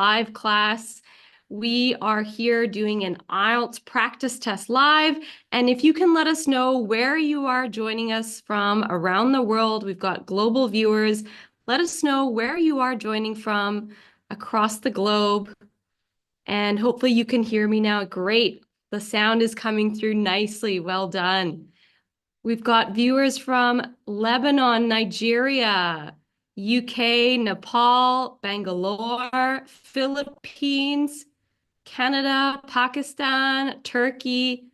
live class. We are here doing an IELTS practice test live. And if you can let us know where you are joining us from around the world, we've got global viewers. Let us know where you are joining from across the globe. And hopefully you can hear me now. Great. The sound is coming through nicely. Well done. We've got viewers from Lebanon, Nigeria, UK, Nepal, Bangalore, Philippines, Canada, Pakistan, Turkey,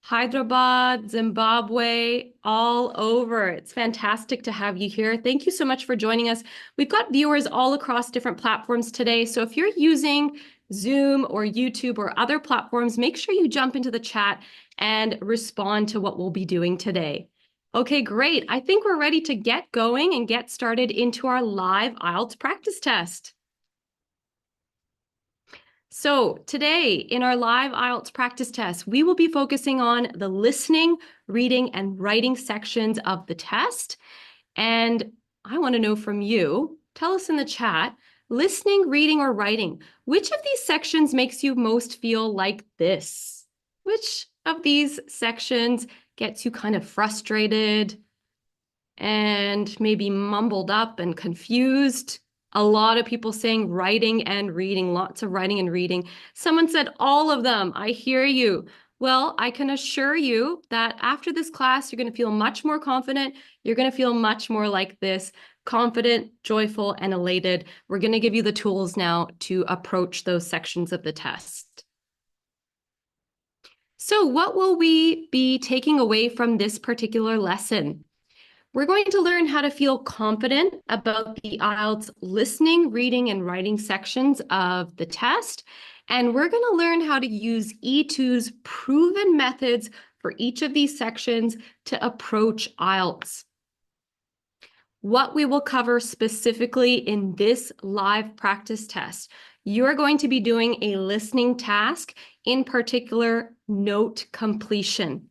Hyderabad, Zimbabwe, all over. It's fantastic to have you here. Thank you so much for joining us. We've got viewers all across different platforms today. So if you're using Zoom or YouTube or other platforms, make sure you jump into the chat and respond to what we'll be doing today. Okay, great. I think we're ready to get going and get started into our live IELTS practice test. So today in our live IELTS practice test, we will be focusing on the listening, reading, and writing sections of the test. And I want to know from you, tell us in the chat, listening, reading, or writing, which of these sections makes you most feel like this? Which of these sections gets you kind of frustrated and maybe mumbled up and confused? A lot of people saying writing and reading, lots of writing and reading. Someone said all of them. I hear you. Well, I can assure you that after this class, you're going to feel much more confident. You're going to feel much more like this, confident, joyful, and elated. We're going to give you the tools now to approach those sections of the test. So what will we be taking away from this particular lesson? We're going to learn how to feel confident about the IELTS listening, reading, and writing sections of the test. And we're going to learn how to use E2's proven methods for each of these sections to approach IELTS. What we will cover specifically in this live practice test, you're going to be doing a listening task, in particular, note completion.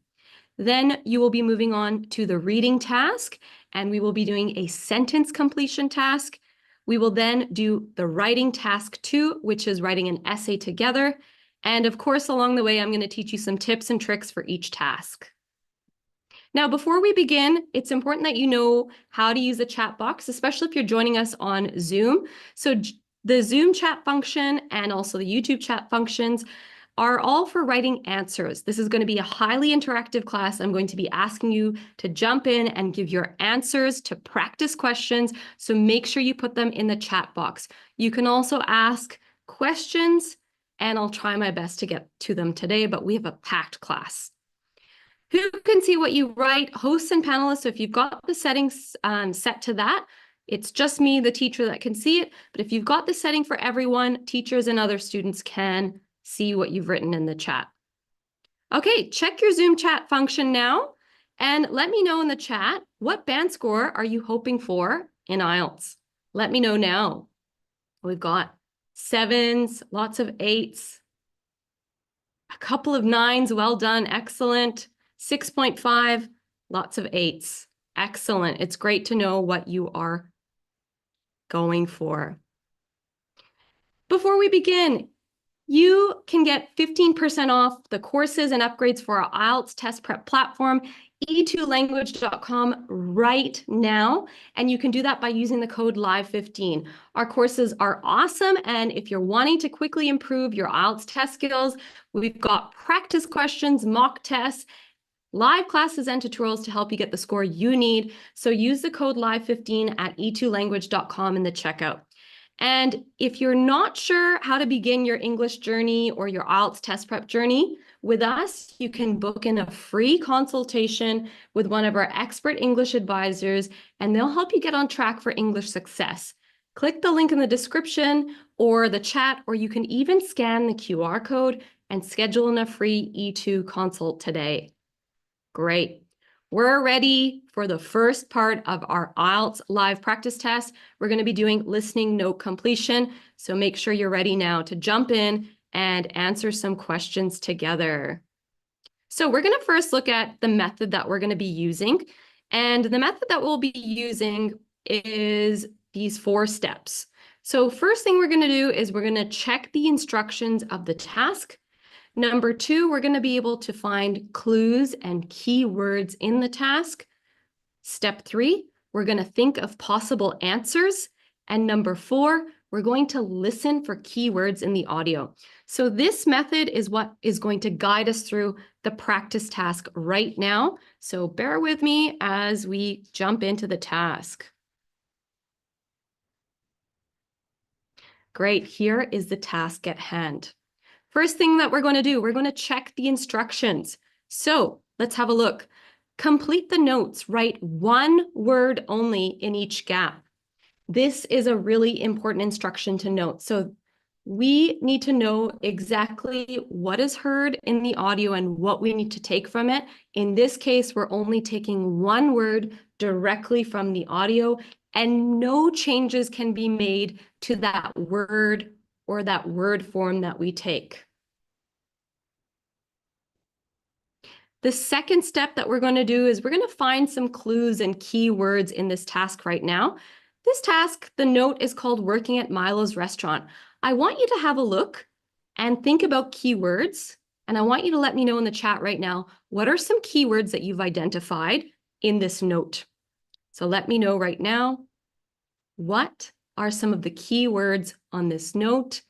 Then you will be moving on to the reading task, and we will be doing a sentence completion task. We will then do the writing task 2, which is writing an essay together. And of course, along the way, I'm going to teach you some tips and tricks for each task. Now, before we begin, it's important that you know how to use the chat box, especially if you're joining us on Zoom. So the Zoom chat function and also the YouTube chat functions are all for writing answers. This is going to be a highly interactive class. I'm going to be asking you to jump in and give your answers to practice questions. So make sure you put them in the chat box. You can also ask questions, and I'll try my best to get to them today, but we have a packed class. Who can see what you write? Hosts and panelists. So if you've got the settings set to that, it's just me, the teacher, that can see it. But if you've got the setting for everyone, teachers and other students can see what you've written in the chat. Okay, check your Zoom chat function now and let me know in the chat, what band score are you hoping for in IELTS? Let me know now. We've got 7s, lots of 8s, a couple of 9s, well done, excellent. 6.5, lots of 8s, excellent. It's great to know what you are going for. Before we begin, you can get 15% off the courses and upgrades for our IELTS test prep platform, e2language.com right now. And you can do that by using the code LIVE15. Our courses are awesome. And if you're wanting to quickly improve your IELTS test skills, we've got practice questions, mock tests, live classes and tutorials to help you get the score you need. So use the code LIVE15 at e2language.com in the checkout. And if you're not sure how to begin your English journey or your IELTS test prep journey with us, you can book in a free consultation with one of our expert English advisors, and they'll help you get on track for English success. Click the link in the description or the chat, or you can even scan the QR code and schedule in a free E2 consult today. Great. We're ready for the first part of our IELTS live practice test. We're going to be doing listening note completion. So make sure you're ready now to jump in and answer some questions together. So we're going to first look at the method that we're going to be using. And the method that we'll be using is these 4 steps. So first thing we're going to do is we're going to check the instructions of the task. Number two, we're going to be able to find clues and keywords in the task. Step three, we're going to think of possible answers. And number four, we're going to listen for keywords in the audio. So this method is what is going to guide us through the practice task right now. So bear with me as we jump into the task. Great, here is the task at hand. First thing that we're going to do, we're going to check the instructions. So let's have a look. Complete the notes, write one word only in each gap. This is a really important instruction to note. So we need to know exactly what is heard in the audio and what we need to take from it. In this case, we're only taking one word directly from the audio, and no changes can be made to that word or that word form that we take. The second step that we're going to do is we're going to find some clues and keywords in this task right now. This task, the note is called Working at Milo's Restaurant. I want you to have a look and think about keywords. And I want you to let me know in the chat right now, what are some keywords that you've identified in this note? So let me know right now, what are some of the keywords on this note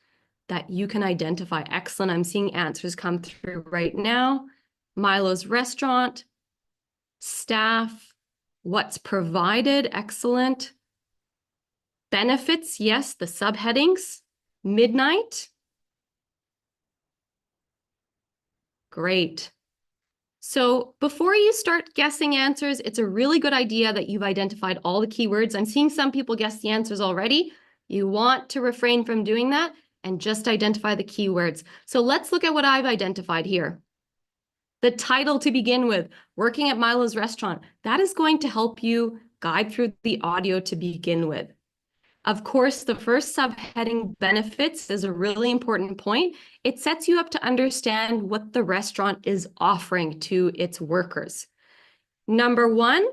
that you can identify? Excellent. I'm seeing answers come through right now. Milo's Restaurant, staff, what's provided, excellent. Benefits, yes, the subheadings. Midnight, great. So before you start guessing answers, it's a really good idea that you've identified all the keywords. I'm seeing some people guess the answers already. You want to refrain from doing that and just identify the keywords. So let's look at what I've identified here. The title to begin with, Working at Milo's Restaurant, that is going to help you guide through the audio to begin with. Of course, the first subheading, benefits, is a really important point. It sets you up to understand what the restaurant is offering to its workers. Number one,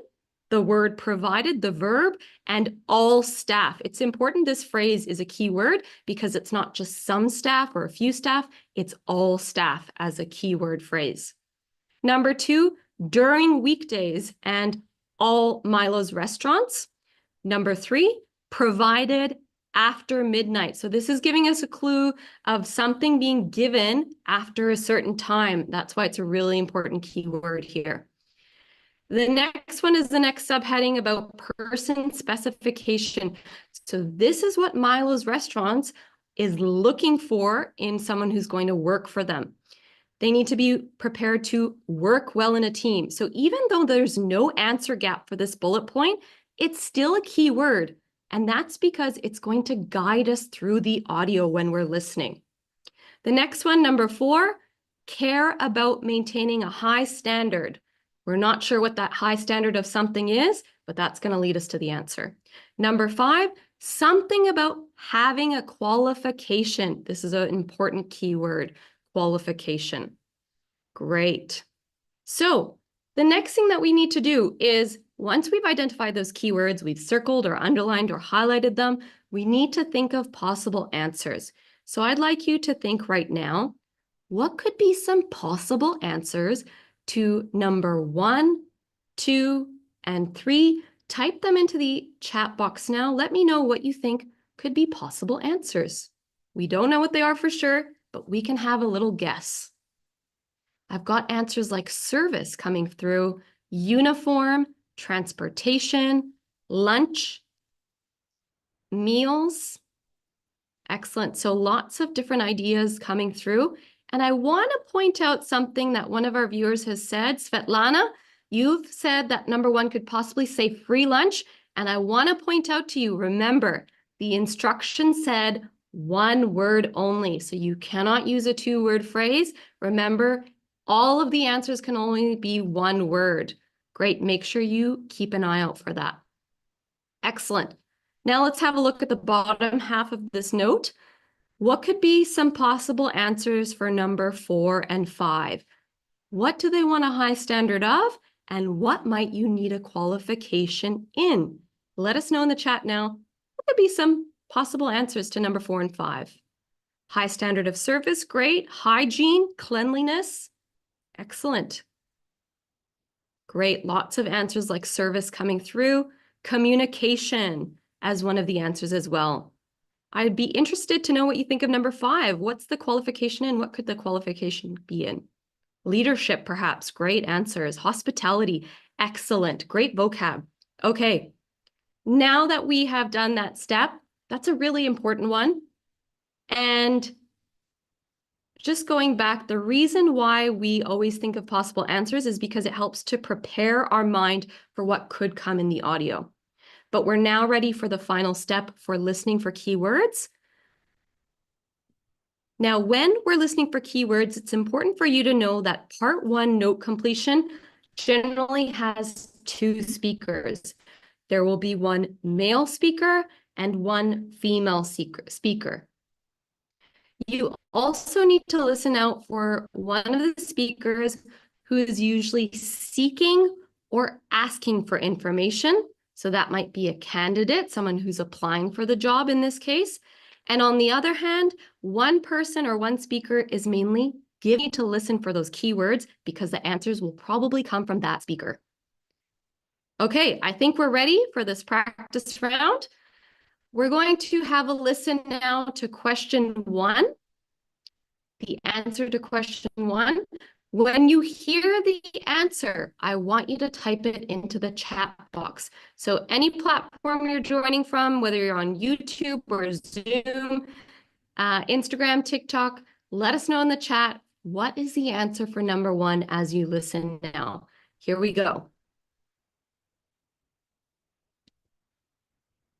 the word provided, the verb, and all staff. It's important this phrase is a key word because it's not just some staff or a few staff, it's all staff as a keyword phrase. Number two, during weekdays and all Milo's restaurants. Number three, provided after midnight. So this is giving us a clue of something being given after a certain time. That's why it's a really important keyword here. The next one is the next subheading about person specification. So this is what Milo's Restaurants is looking for in someone who's going to work for them. They need to be prepared to work well in a team. So even though there's no answer gap for this bullet point, it's still a key word. And that's because it's going to guide us through the audio when we're listening. The next one, number four, care about maintaining a high standard. We're not sure what that high standard of something is, but that's going to lead us to the answer. Number five, something about having a qualification. This is an important keyword, qualification. Great. So the next thing that we need to do is, once we've identified those keywords, we've circled or underlined or highlighted them, we need to think of possible answers. So I'd like you to think right now, what could be some possible answers to number 1, 2, and 3? Type them into the chat box now. Let me know what you think could be possible answers. We don't know what they are for sure, but we can have a little guess. I've got answers like service coming through, uniform, transportation, lunch, meals. Excellent. So lots of different ideas coming through. And I want to point out something that one of our viewers has said. Svetlana, you've said that number 1 could possibly say free lunch. And I want to point out to you, remember, the instruction said one word only. So you cannot use a 2-word phrase. Remember, all of the answers can only be one word. Great. Make sure you keep an eye out for that. Excellent. Now let's have a look at the bottom half of this note. What could be some possible answers for number 4 and 5? What do they want a high standard of? And what might you need a qualification in? Let us know in the chat now. What could be some possible answers to number 4 and 5. High standard of service, great. Hygiene, cleanliness, excellent. Great, lots of answers like service coming through. Communication as one of the answers as well. I'd be interested to know what you think of number 5. What's the qualification in? What could the qualification be in? Leadership, perhaps. Great answers. Hospitality, excellent. Great vocab. Okay, now that we have done that step, that's a really important one. And just going back, the reason why we always think of possible answers is because it helps to prepare our mind for what could come in the audio. But we're now ready for the final step for listening for keywords. Now, when we're listening for keywords, it's important for you to know that part 1 note completion generally has 2 speakers. There will be one male speaker and one female speaker. You also need to listen out for one of the speakers who is usually seeking or asking for information. So that might be a candidate, someone who's applying for the job in this case. And on the other hand, one person or one speaker is mainly giving you to listen for those keywords because the answers will probably come from that speaker. Okay, I think we're ready for this practice round. We're going to have a listen now to question 1. The answer to question 1. When you hear the answer, I want you to type it into the chat box. So any platform you're joining from, whether you're on YouTube or Zoom, Instagram, TikTok, let us know in the chat, what is the answer for number 1 as you listen now? Here we go.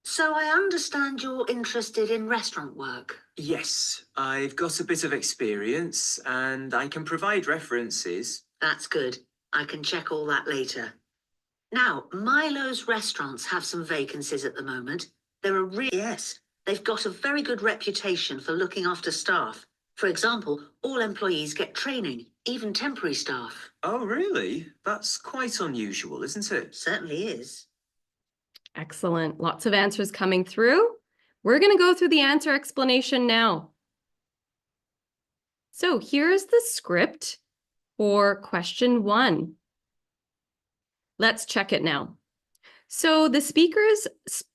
So I understand you're interested in restaurant work? Yes, I've got a bit of experience and I can provide references. That's good. I can check all that later. Now, Milo's restaurants have some vacancies at the moment. Yes, they've got a very good reputation for looking after staff. For example, all employees get training, even temporary staff. Oh, really? That's quite unusual, isn't it? Certainly is. Excellent. Lots of answers coming through. We're going to go through the answer explanation now. So here's the script for question 1. Let's check it now. So the speakers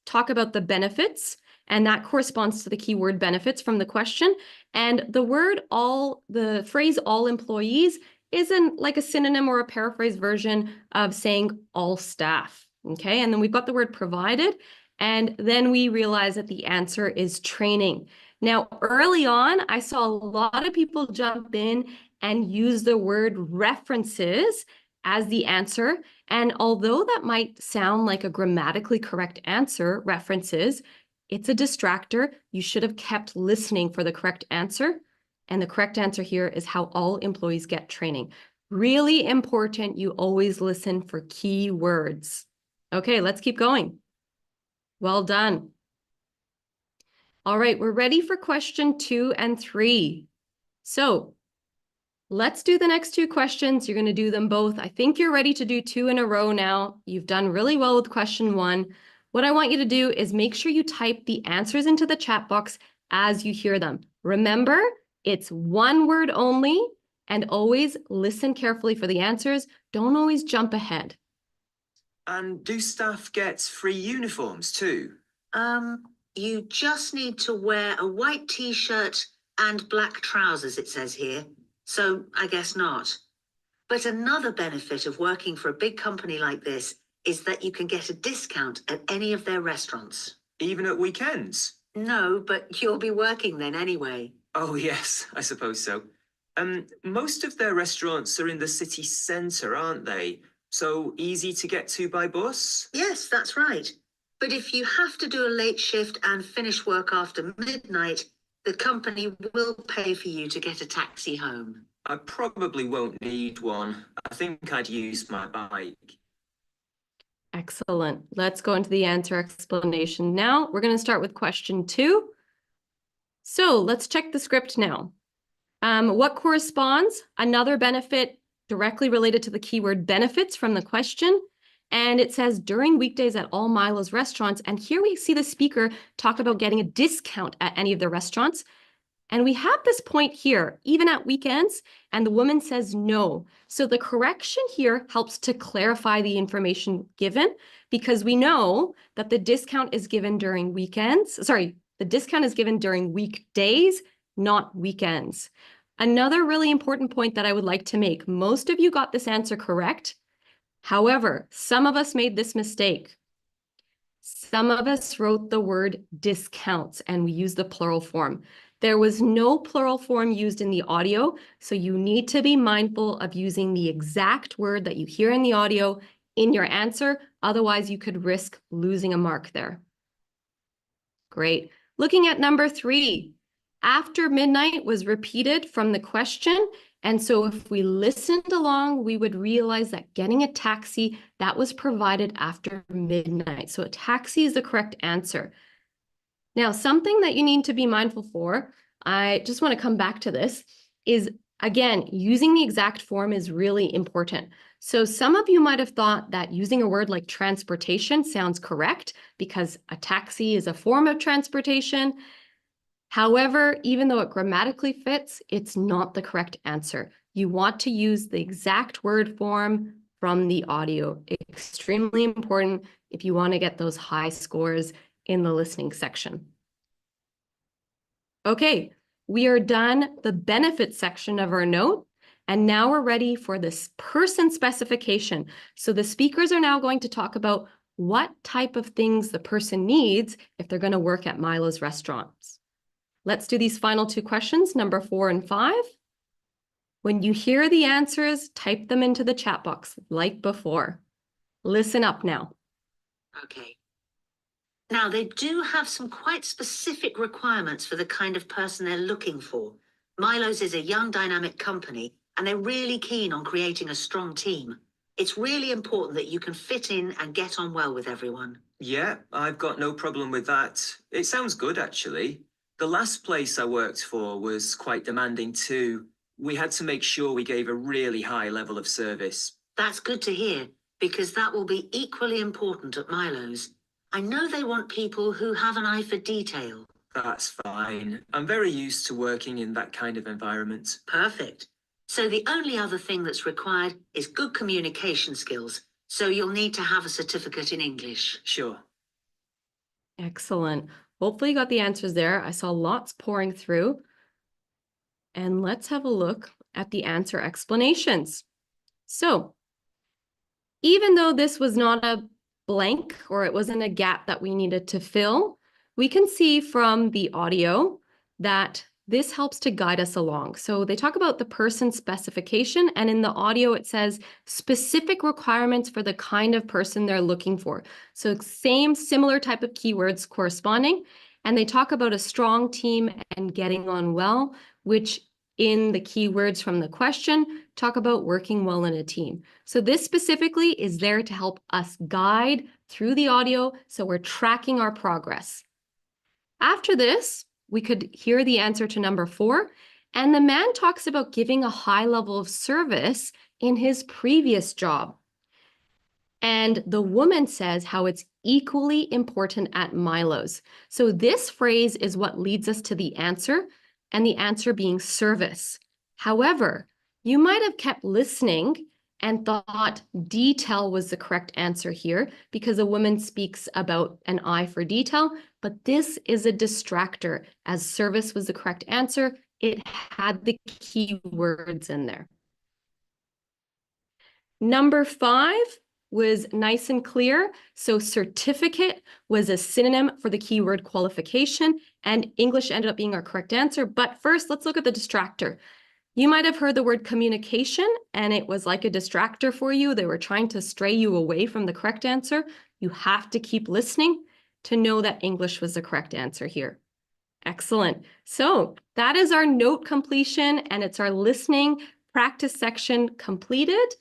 talk about the benefits, and that corresponds to the keyword benefits from the question. And the phrase all employees isn't like a synonym or a paraphrase version of saying all staff. Okay, and then we've got the word provided, and then we realize that the answer is training. Now, early on, I saw a lot of people jump in and use the word references as the answer. And although that might sound like a grammatically correct answer, references, it's a distractor. You should have kept listening for the correct answer. And the correct answer here is how all employees get training. Really important, you always listen for key words. Okay, let's keep going. Well done. All right, we're ready for question 2 and 3. So let's do the next 2 questions. You're going to do them both. I think you're ready to do 2 in a row now. You've done really well with question 1. What I want you to do is make sure you type the answers into the chat box as you hear them. Remember, it's one word only, and always listen carefully for the answers. Don't always jump ahead. And do staff get free uniforms too? You just need to wear a white t-shirt and black trousers, it says here. So I guess not. But another benefit of working for a big company like this is that you can get a discount at any of their restaurants. Even at weekends? No, but you'll be working then anyway. Oh yes, I suppose so. Most of their restaurants are in the city centre, aren't they? So easy to get to by bus? Yes, that's right. But if you have to do a late shift and finish work after midnight, the company will pay for you to get a taxi home. I probably won't need one. I think I'd use my bike. Excellent. Let's go into the answer explanation now. We're going to start with question 2. So let's check the script now. What corresponds? Another benefit directly related to the keyword benefits from the question. And it says during weekdays at all Milo's restaurants. And here we see the speaker talk about getting a discount at any of the restaurants. And we have this point here, even at weekends, and the woman says no. So the correction here helps to clarify the information given, because we know that the discount is given during weekends. Sorry, the discount is given during weekdays, not weekends. Another really important point that I would like to make, most of you got this answer correct. However, some of us made this mistake. Some of us wrote the word discounts and we used the plural form. There was no plural form used in the audio, so you need to be mindful of using the exact word that you hear in the audio in your answer. Otherwise, you could risk losing a mark there. Great. Looking at number 3, after midnight was repeated from the question. And so if we listened along, we would realize that getting a taxi, that was provided after midnight. So a taxi is the correct answer. Now, something that you need to be mindful for, I just want to come back to this, is again, using the exact form is really important. So some of you might have thought that using a word like transportation sounds correct because a taxi is a form of transportation. However, even though it grammatically fits, it's not the correct answer. You want to use the exact word form from the audio. Extremely important if you want to get those high scores in the listening section. Okay, we are done the benefits section of our note, and now we're ready for this person specification. So the speakers are now going to talk about what type of things the person needs if they're going to work at Milo's restaurants. Let's do these final 2 questions, number 4 and 5. When you hear the answers, type them into the chat box like before. Listen up now. Okay. Now, they do have some quite specific requirements for the kind of person they're looking for. Milo's is a young, dynamic company, and they're really keen on creating a strong team. It's really important that you can fit in and get on well with everyone. Yeah, I've got no problem with that. It sounds good, actually. The last place I worked for was quite demanding too. We had to make sure we gave a really high level of service. That's good to hear, because that will be equally important at Milo's. I know they want people who have an eye for detail. That's fine. I'm very used to working in that kind of environment. Perfect. So the only other thing that's required is good communication skills. So you'll need to have a certificate in English. Sure. Excellent. Hopefully you got the answers there. I saw lots pouring through. And let's have a look at the answer explanations. So, even though this was not a blank or it wasn't a gap that we needed to fill, we can see from the audio that this helps to guide us along. So they talk about the person specification, and in the audio it says specific requirements for the kind of person they're looking for. So similar type of keywords corresponding, and they talk about a strong team and getting on well, which in the keywords from the question talk about working well in a team. So this specifically is there to help us guide through the audio so we're tracking our progress. After this, we could hear the answer to number 4, and the man talks about giving a high level of service in his previous job. And the woman says how it's equally important at Milo's. So this phrase is what leads us to the answer, and the answer being service. However, you might have kept listening and thought detail was the correct answer here because a woman speaks about an eye for detail, but this is a distractor as service was the correct answer. It had the key words in there. Number 5 was nice and clear. So certificate was a synonym for the keyword qualification, and English ended up being our correct answer. But first, let's look at the distractor. You might have heard the word communication, and it was like a distractor for you. They were trying to stray you away from the correct answer. You have to keep listening to know that English was the correct answer here. Excellent. So that is our note completion, and it's our listening practice section completed.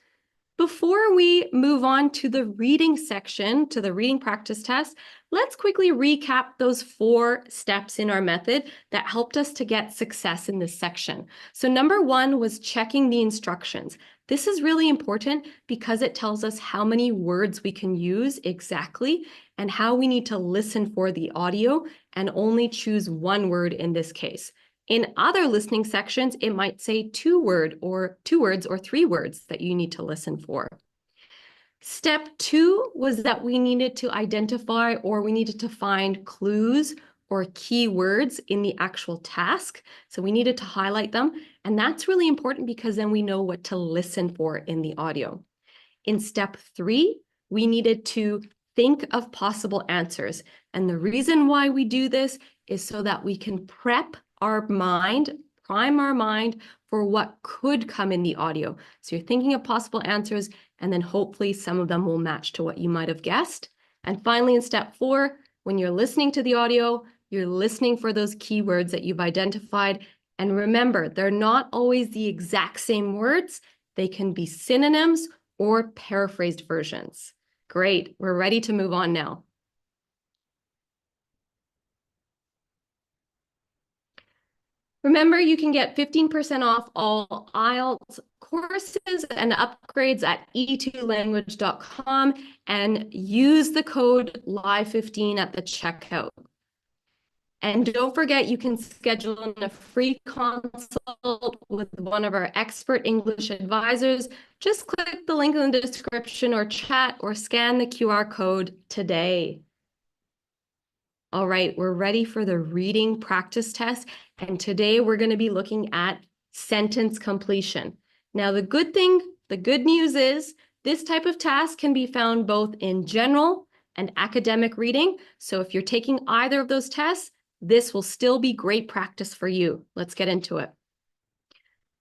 Before we move on to the reading section, to the reading practice test, let's quickly recap those 4 steps in our method that helped us to get success in this section. So number 1 was checking the instructions. This is really important because it tells us how many words we can use exactly and how we need to listen for the audio and only choose 1 word in this case. In other listening sections, it might say 2 words or 3 words that you need to listen for. Step 2 was that we needed to identify or we needed to find clues or keywords in the actual task. So we needed to highlight them. And that's really important because then we know what to listen for in the audio. In step 3, we needed to think of possible answers. And the reason why we do this is so that we can prime our mind for what could come in the audio. So you're thinking of possible answers, and then hopefully some of them will match to what you might have guessed. And finally, in step 4, when you're listening to the audio, you're listening for those keywords that you've identified. And remember, they're not always the exact same words. They can be synonyms or paraphrased versions. Great, we're ready to move on now. Remember, you can get 15% off all IELTS courses and upgrades at e2language.com and use the code LIVE15 at the checkout. And don't forget, you can schedule a free consult with one of our expert English advisors. Just click the link in the description or chat or scan the QR code today. All right, we're ready for the reading practice test. And today we're going to be looking at sentence completion. Now, the good news is this type of task can be found both in general and academic reading. So if you're taking either of those tests, this will still be great practice for you. Let's get into it.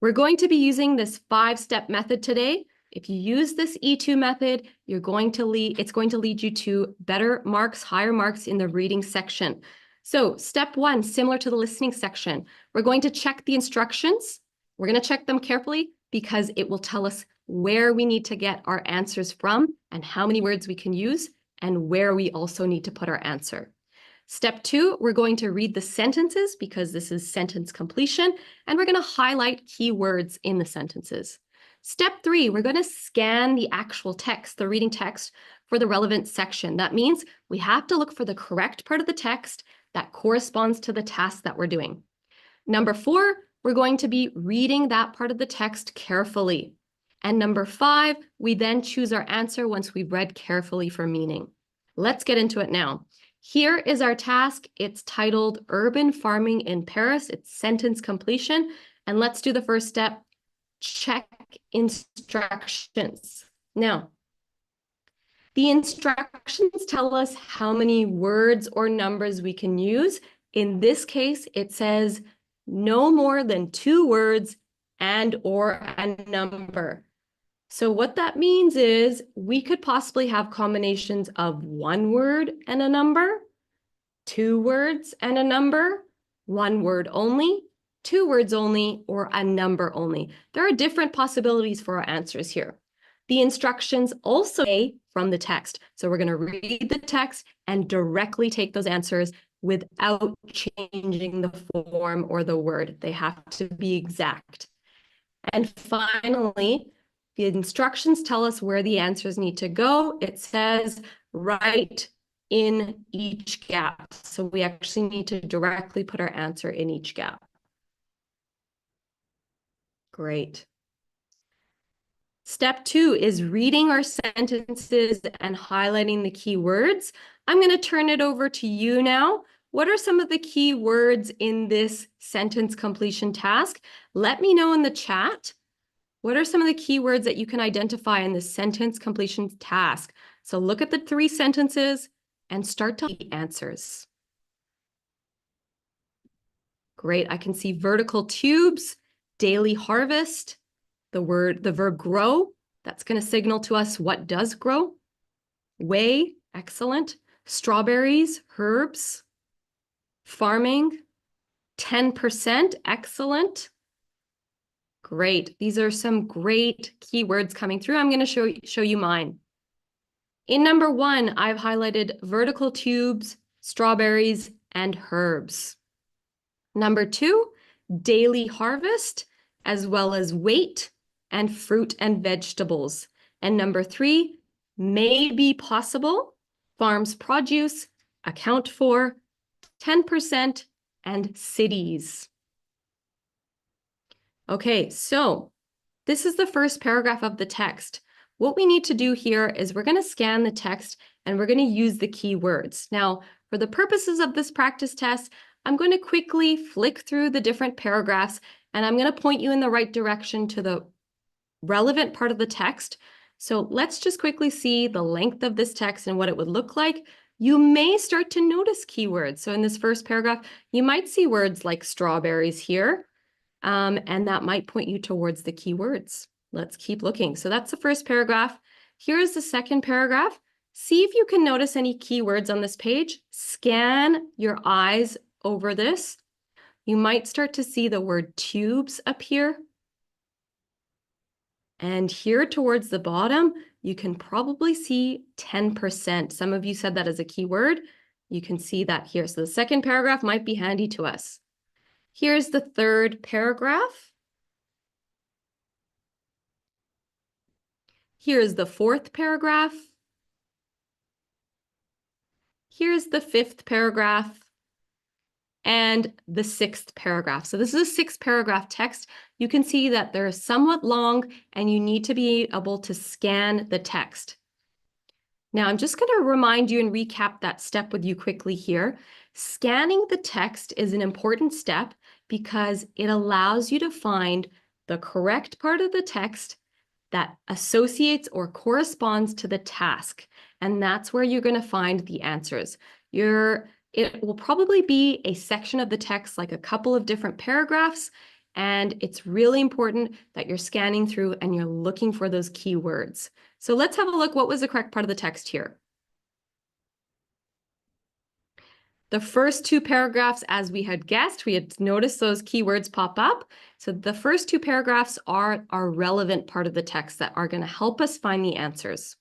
We're going to be using this 5-step method today. If you use this E2 method, it's going to lead you to better marks, higher marks in the reading section. So step 1, similar to the listening section, we're going to check the instructions. We're going to check them carefully because it will tell us where we need to get our answers from and how many words we can use and where we also need to put our answer. Step 2, we're going to read the sentences because this is sentence completion, and we're going to highlight key words in the sentences. Step 3, we're going to scan the actual text, the reading text, for the relevant section. That means we have to look for the correct part of the text that corresponds to the task that we're doing. Number 4, we're going to be reading that part of the text carefully. And number 5, we then choose our answer once we've read carefully for meaning. Let's get into it now. Here is our task. It's titled Urban Farming in Paris. It's sentence completion. And let's do the first step. Check instructions. Now, the instructions tell us how many words or numbers we can use. In this case, it says no more than 2 words and or a number. So what that means is we could possibly have combinations of 1 word and a number, 2 words and a number, 1 word only, 2 words only, or a number only. There are different possibilities for our answers here. The instructions also say from the text. So we're going to read the text and directly take those answers without changing the form or the word. They have to be exact. And finally, the instructions tell us where the answers need to go. It says write in each gap. So we actually need to directly put our answer in each gap. Great. Step 2 is reading our sentences and highlighting the key words. I'm going to turn it over to you now. What are some of the key words in this sentence completion task? Let me know in the chat. What are some of the key words that you can identify in this sentence completion task? So look at the 3 sentences and start to the answers. Great. I can see vertical tubes, daily harvest, the verb grow. That's going to signal to us what does grow. Way, excellent. Strawberries, herbs. Farming, 10%, excellent. Great. These are some great keywords coming through. I'm going to show you mine. In number 1, I've highlighted vertical tubes, strawberries, and herbs. Number 2, daily harvest, as well as weight and fruit and vegetables. And number 3, may be possible, farms produce, account for, 10%, and cities. Okay, so this is the first paragraph of the text. What we need to do here is we're going to scan the text and we're going to use the keywords. Now, for the purposes of this practice test, I'm going to quickly flick through the different paragraphs and I'm going to point you in the right direction to the relevant part of the text. So let's just quickly see the length of this text and what it would look like. You may start to notice keywords. So in this first paragraph, you might see words like strawberries here, and that might point you towards the keywords. Let's keep looking. So that's the first paragraph. Here is the second paragraph. See if you can notice any keywords on this page. Scan your eyes over this. You might start to see the word tubes appear. And here towards the bottom, you can probably see 10%. Some of you said that as a keyword. You can see that here. So the second paragraph might be handy to us. Here's the third paragraph. Here's the fourth paragraph. Here's the fifth paragraph. And the sixth paragraph. So this is a 6-paragraph text. You can see that they're somewhat long and you need to be able to scan the text. Now I'm just going to remind you and recap that step with you quickly here. Scanning the text is an important step because it allows you to find the correct part of the text that associates or corresponds to the task. And that's where you're going to find the answers. It will probably be a section of the text, like a couple of different paragraphs, and it's really important that you're scanning through and you're looking for those keywords. So let's have a look. What was the correct part of the text here? The first 2 paragraphs, as we had guessed, we had noticed those keywords pop up. So the first 2 paragraphs are our relevant part of the text that are going to help us find the answers.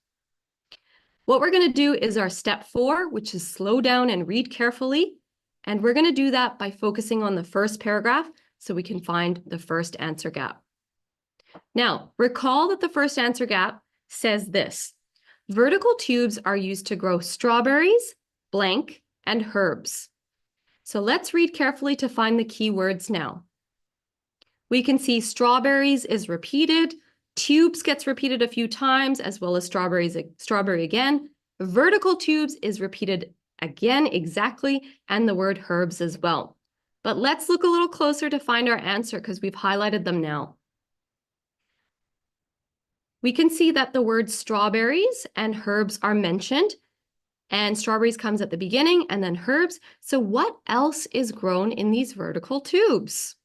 What we're going to do is our step 4, which is slow down and read carefully. And we're going to do that by focusing on the first paragraph so we can find the first answer gap. Now, recall that the first answer gap says this: vertical tubes are used to grow strawberries, blank, and herbs. So let's read carefully to find the keywords now. We can see strawberries is repeated. Tubes gets repeated a few times, as well as strawberry again. Vertical tubes is repeated again exactly, and the word herbs as well. But let's look a little closer to find our answer because we've highlighted them now. We can see that the words strawberries and herbs are mentioned, and strawberries comes at the beginning and then herbs. So what else is grown in these vertical tubes?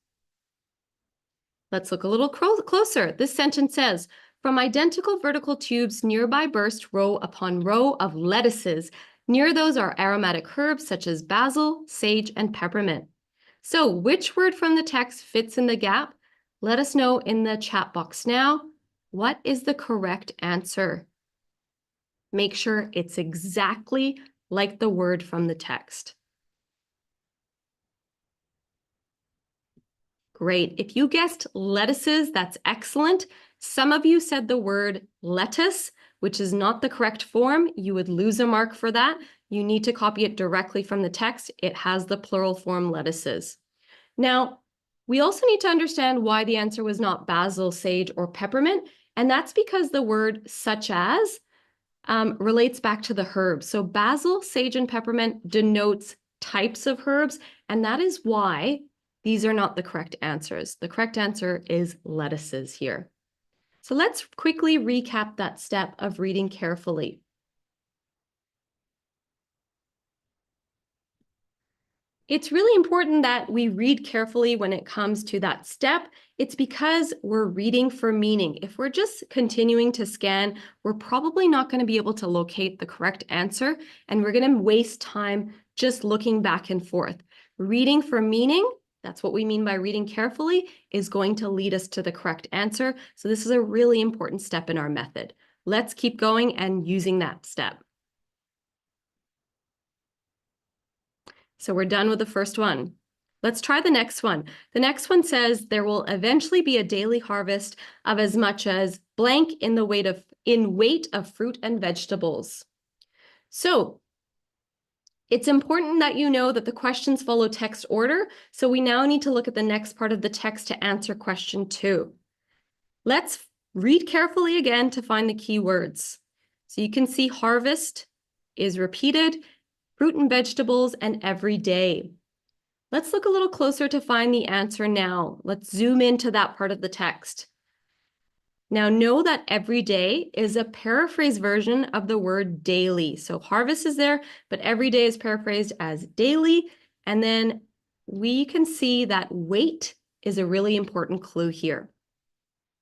Let's look a little closer. This sentence says, from identical vertical tubes nearby burst row upon row of lettuces. Near those are aromatic herbs such as basil, sage, and peppermint. So which word from the text fits in the gap? Let us know in the chat box now. What is the correct answer? Make sure it's exactly like the word from the text. Great. If you guessed lettuces, that's excellent. Some of you said the word lettuce, which is not the correct form. You would lose a mark for that. You need to copy it directly from the text. It has the plural form lettuces. Now, we also need to understand why the answer was not basil, sage, or peppermint. And that's because the word such as relates back to the herbs. So basil, sage, and peppermint denotes types of herbs. And that is why these are not the correct answers. The correct answer is lettuces here. So let's quickly recap that step of reading carefully. It's really important that we read carefully when it comes to that step. It's because we're reading for meaning. If we're just continuing to scan, we're probably not going to be able to locate the correct answer, and we're going to waste time just looking back and forth. Reading for meaning, That's what we mean by reading carefully, is going to lead us to the correct answer. So this is a really important step in our method. Let's keep going and using that step. So we're done with the first one. Let's try the next one. The next one says there will eventually be a daily harvest of as much as blank in weight of fruit and vegetables. So it's important that you know that the questions follow text order. So we now need to look at the next part of the text to answer question 2. Let's read carefully again to find the key words. So you can see harvest is repeated, fruit and vegetables, and every day. Let's look a little closer to find the answer now. Let's zoom into that part of the text. Now know that every day is a paraphrase version of the word daily. So harvest is there, but every day is paraphrased as daily. And then we can see that weight is a really important clue here.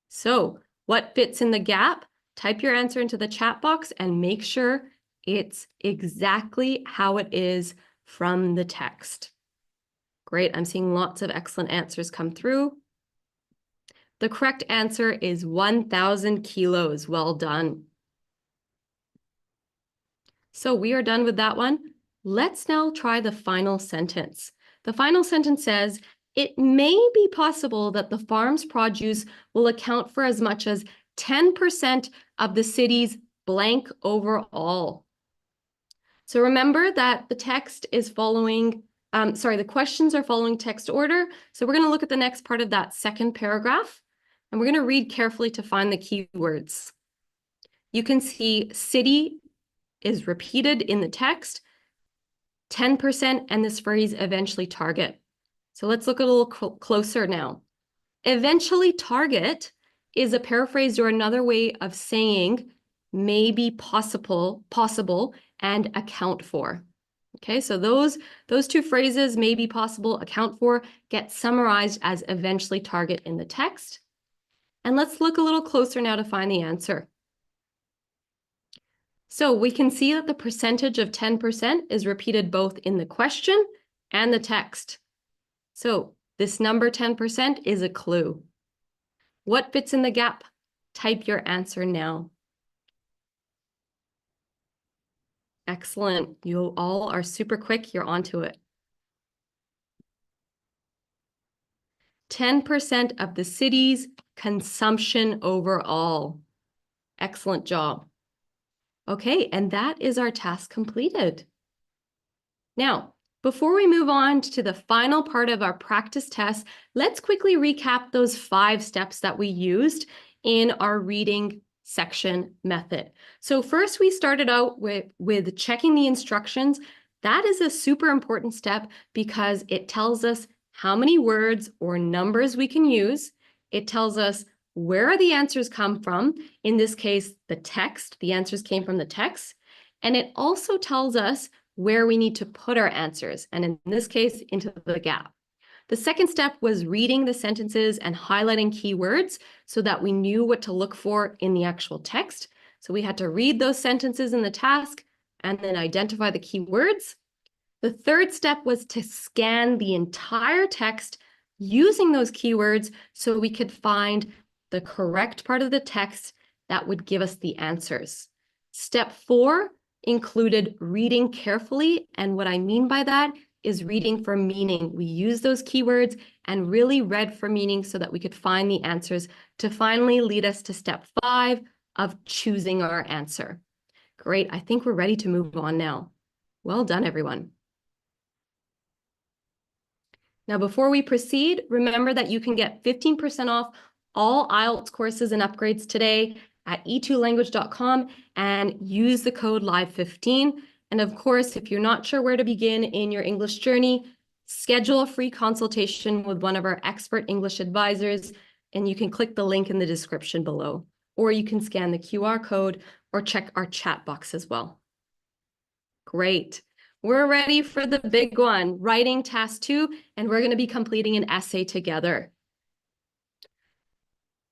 So what fits in the gap? Type your answer into the chat box and make sure it's exactly how it is from the text. Great, I'm seeing lots of excellent answers come through. The correct answer is 1,000 kilos. Well done. So we are done with that one. Let's now try the final sentence. The final sentence says, it may be possible that the farm's produce will account for as much as 10% of the city's blank overall. So remember that the text is following the questions are following text order. So we're going to look at the next part of that second paragraph, and we're going to read carefully to find the keywords. You can see city is repeated in the text, 10%, and this phrase eventually target. So let's look a little closer now. Eventually target is a paraphrase or another way of saying may be possible, and account for. Okay, so those two phrases, may be possible, account for, get summarized as eventually target in the text. And let's look a little closer now to find the answer. So we can see that the percentage of 10% is repeated both in the question and the text. So this number 10% is a clue. What fits in the gap? Type your answer now. Excellent. You all are super quick. You're onto it. 10% of the city's consumption overall. Excellent job. Okay, and that is our task completed. Now, before we move on to the final part of our practice test, let's quickly recap those 5 steps that we used in our reading section method. So first we started out with checking the instructions. That is a super important step because it tells us how many words or numbers we can use. It tells us where the answers come from. In this case, the text, the answers came from the text. And it also tells us where we need to put our answers, and in this case, into the gap. The second step was reading the sentences and highlighting keywords so that we knew what to look for in the actual text. So we had to read those sentences in the task and then identify the keywords. The third step was to scan the entire text using those keywords so we could find the correct part of the text that would give us the answers. Step 4 included reading carefully, and what I mean by that is reading for meaning. We used those keywords and really read for meaning so that we could find the answers to finally lead us to step 5 of choosing our answer. Great, I think we're ready to move on now. Well done, everyone. Now, before we proceed, remember that you can get 15% off all IELTS courses and upgrades today at e2language.com and use the code LIVE15. And of course, if you're not sure where to begin in your English journey, schedule a free consultation with one of our expert English advisors, and you can click the link in the description below, or you can scan the QR code or check our chat box as well. Great. We're ready for the big one, writing task 2, and we're going to be completing an essay together.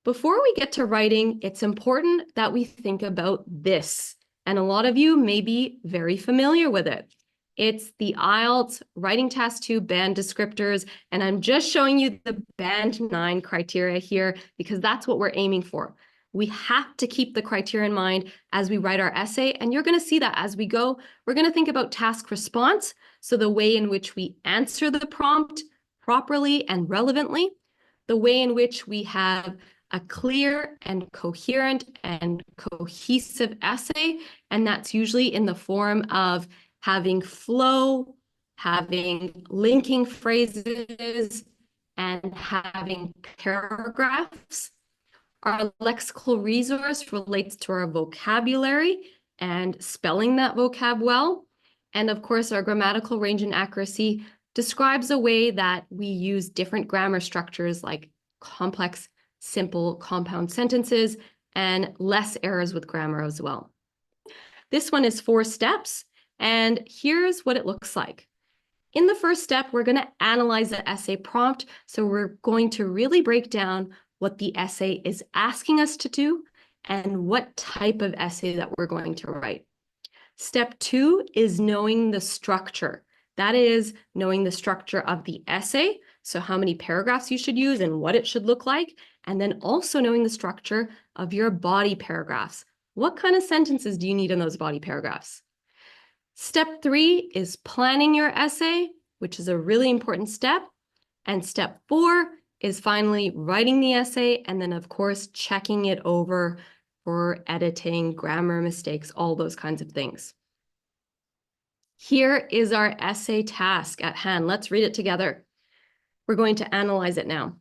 Before we get to writing, it's important that we think about this, and a lot of you may be very familiar with it. It's the IELTS Writing Test 2 band descriptors, and I'm just showing you the band 9 criteria here because that's what we're aiming for. We have to keep the criteria in mind as we write our essay, and you're going to see that as we go. We're going to think about task response, so the way in which we answer the prompt properly and relevantly, the way in which we have a clear and coherent and cohesive essay, and that's usually in the form of having flow, having linking phrases, and having paragraphs. Our lexical resource relates to our vocabulary and spelling that vocab well. And of course, our grammatical range and accuracy describes a way that we use different grammar structures like complex, simple, compound sentences, and less errors with grammar as well. This one is 4 steps. And here's what it looks like. In the first step, we're going to analyze the essay prompt. So we're going to really break down what the essay is asking us to do and what type of essay that we're going to write. Step 2 is knowing the structure. That is knowing the structure of the essay. So how many paragraphs you should use and what it should look like. And then also knowing the structure of your body paragraphs. What kind of sentences do you need in those body paragraphs? Step 3 is planning your essay, which is a really important step. And step 4 is finally writing the essay and then, of course, checking it over for editing, grammar mistakes, all those kinds of things. Here is our essay task at hand. Let's read it together. We're going to analyze it now.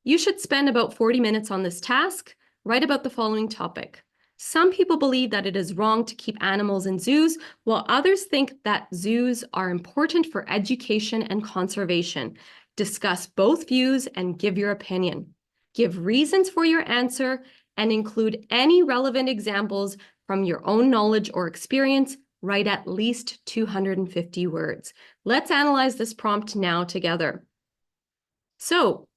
You should spend about 40 minutes on this task. Write about the following topic. Some people believe that it is wrong to keep animals in zoos, while others think that zoos are important for education and conservation. Discuss both views and give your opinion. Give reasons for your answer and include any relevant examples from your own knowledge or experience. Write at least 250 words. Let's analyze this prompt now together. So,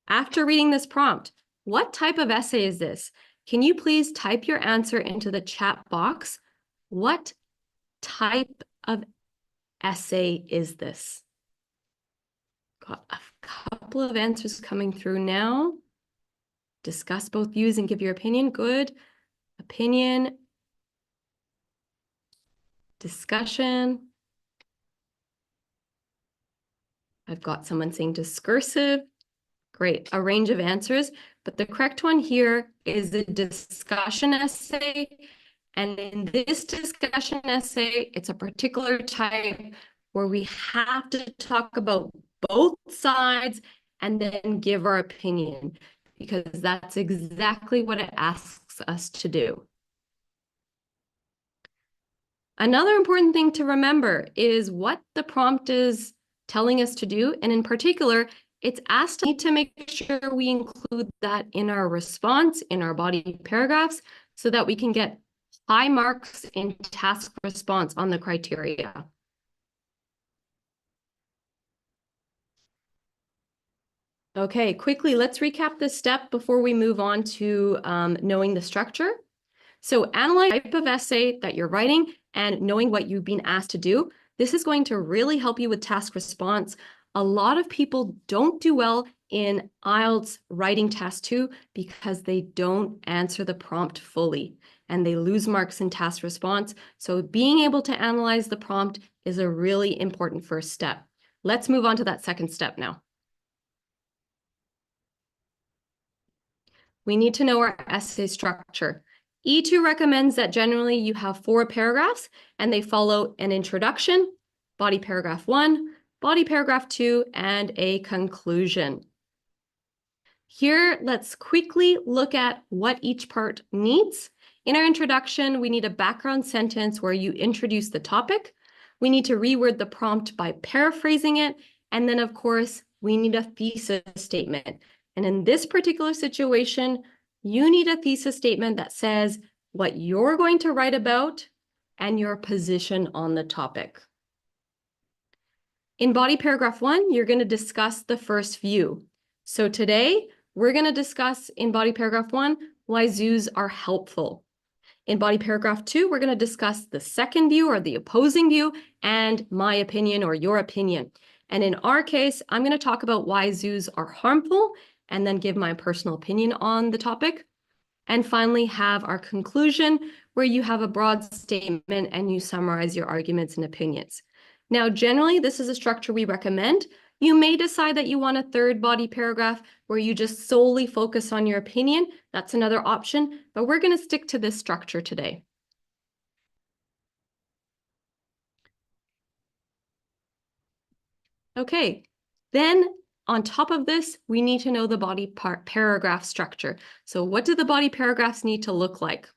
after reading this prompt, what type of essay is this? Can you please type your answer into the chat box? What type of essay is this? Got a couple of answers coming through now. Discuss both views and give your opinion. Good. Opinion. Discussion. I've got someone saying discursive. Great, a range of answers, but the correct one here is the discussion essay. And in this discussion essay, it's a particular type where we have to talk about both sides and then give our opinion, because that's exactly what it asks us to do. Another important thing to remember is what the prompt is telling us to do, and in particular, it's asked to make sure we include that in our response, in our body paragraphs, so that we can get high marks in task response on the criteria. Okay, quickly, let's recap this step before we move on to knowing the structure. So analyze the type of essay that you're writing and knowing what you've been asked to do. This is going to really help you with task response. A lot of people don't do well in IELTS Writing Test 2 because they don't answer the prompt fully and they lose marks in task response. So being able to analyze the prompt is a really important first step. Let's move on to that second step now. We need to know our essay structure. E2 recommends that generally you have 4 paragraphs and they follow an introduction, body paragraph 1, body paragraph 2, and a conclusion. Here, let's quickly look at what each part needs. In our introduction, we need a background sentence where you introduce the topic. We need to reword the prompt by paraphrasing it. And then, of course, we need a thesis statement. And in this particular situation, you need a thesis statement that says what you're going to write about and your position on the topic. In body paragraph 1, you're going to discuss the first view. So today, we're going to discuss in body paragraph 1 why zoos are helpful. In body paragraph 2, we're going to discuss the second view or the opposing view and my opinion or your opinion. And in our case, I'm going to talk about why zoos are harmful and then give my personal opinion on the topic. And finally, have our conclusion where you have a broad statement and you summarize your arguments and opinions. Now, generally, this is a structure we recommend. You may decide that you want a third body paragraph where you just solely focus on your opinion. That's another option, but we're going to stick to this structure today. Okay, then on top of this, we need to know the body paragraph structure. So what do the body paragraphs need to look like?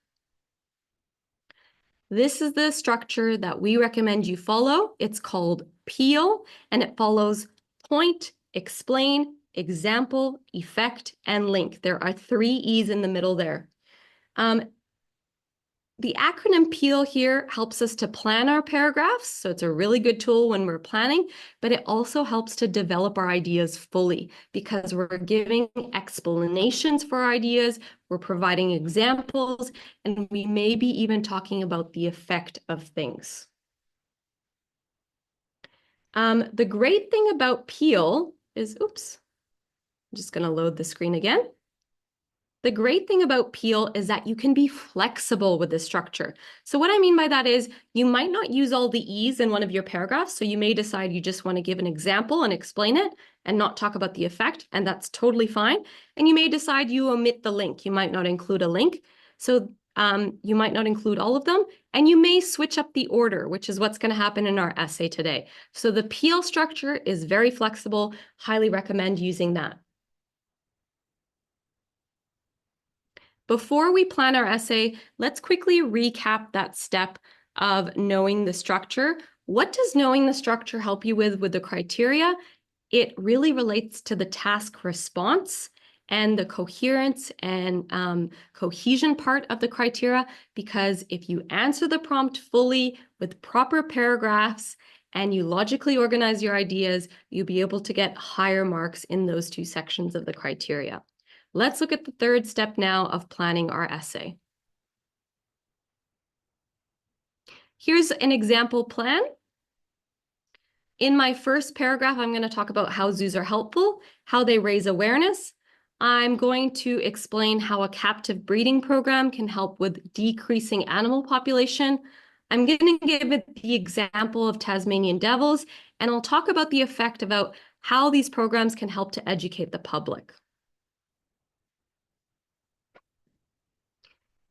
This is the structure that we recommend you follow. It's called PEEL, and it follows point, explain, example, effect, and link. There are 3 E's in the middle there. The acronym PEEL here helps us to plan our paragraphs, so it's a really good tool when we're planning, but it also helps to develop our ideas fully because we're giving explanations for our ideas, we're providing examples, and we may be even talking about the effect of things. The great thing about PEEL is, oops, I'm just going to load the screen again. The great thing about PEEL is that you can be flexible with the structure. So what I mean by that is you might not use all the E's in one of your paragraphs. So you may decide you just want to give an example and explain it and not talk about the effect, and that's totally fine. And you may decide you omit the link. You might not include a link. So you might not include all of them, and you may switch up the order, which is what's going to happen in our essay today. So the PEEL structure is very flexible. Highly recommend using that. Before we plan our essay, let's quickly recap that step of knowing the structure. What does knowing the structure help you with the criteria? It really relates to the task response and the coherence and cohesion part of the criteria, because if you answer the prompt fully with proper paragraphs and you logically organize your ideas, you'll be able to get higher marks in those 2 sections of the criteria. Let's look at the third step now of planning our essay. Here's an example plan. In my first paragraph, I'm going to talk about how zoos are helpful, how they raise awareness. I'm going to explain how a captive breeding program can help with decreasing animal population. I'm going to give it the example of Tasmanian devils, and I'll talk about the effect about how these programs can help to educate the public.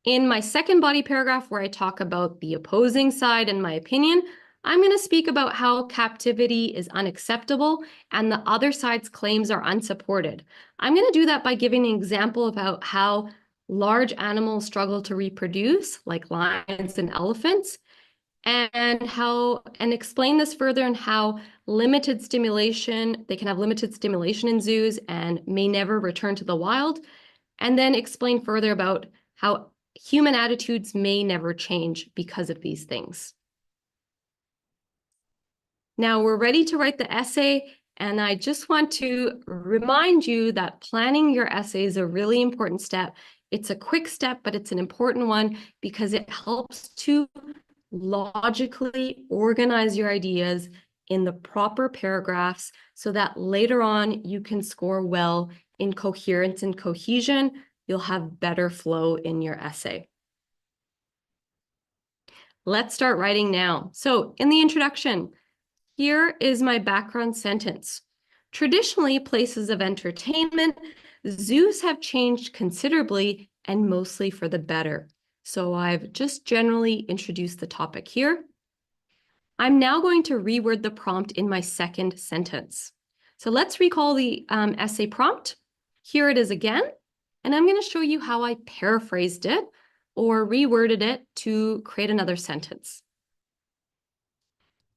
In my second body paragraph, where I talk about the opposing side and my opinion, I'm going to speak about how captivity is unacceptable and the other side's claims are unsupported. I'm going to do that by giving an example about how large animals struggle to reproduce, like lions and elephants, and explain this further and how limited stimulation, they can have limited stimulation in zoos and may never return to the wild, and then explain further about how human attitudes may never change because of these things. Now we're ready to write the essay, and I just want to remind you that planning your essay is a really important step. It's a quick step, but it's an important one because it helps to logically organize your ideas in the proper paragraphs so that later on you can score well in coherence and cohesion. You'll have better flow in your essay. Let's start writing now. So in the introduction, here is my background sentence. Traditionally, places of entertainment, zoos have changed considerably and mostly for the better. So I've just generally introduced the topic here. I'm now going to reword the prompt in my second sentence. So let's recall the essay prompt. Here it is again. And I'm going to show you how I paraphrased it or reworded it to create another sentence.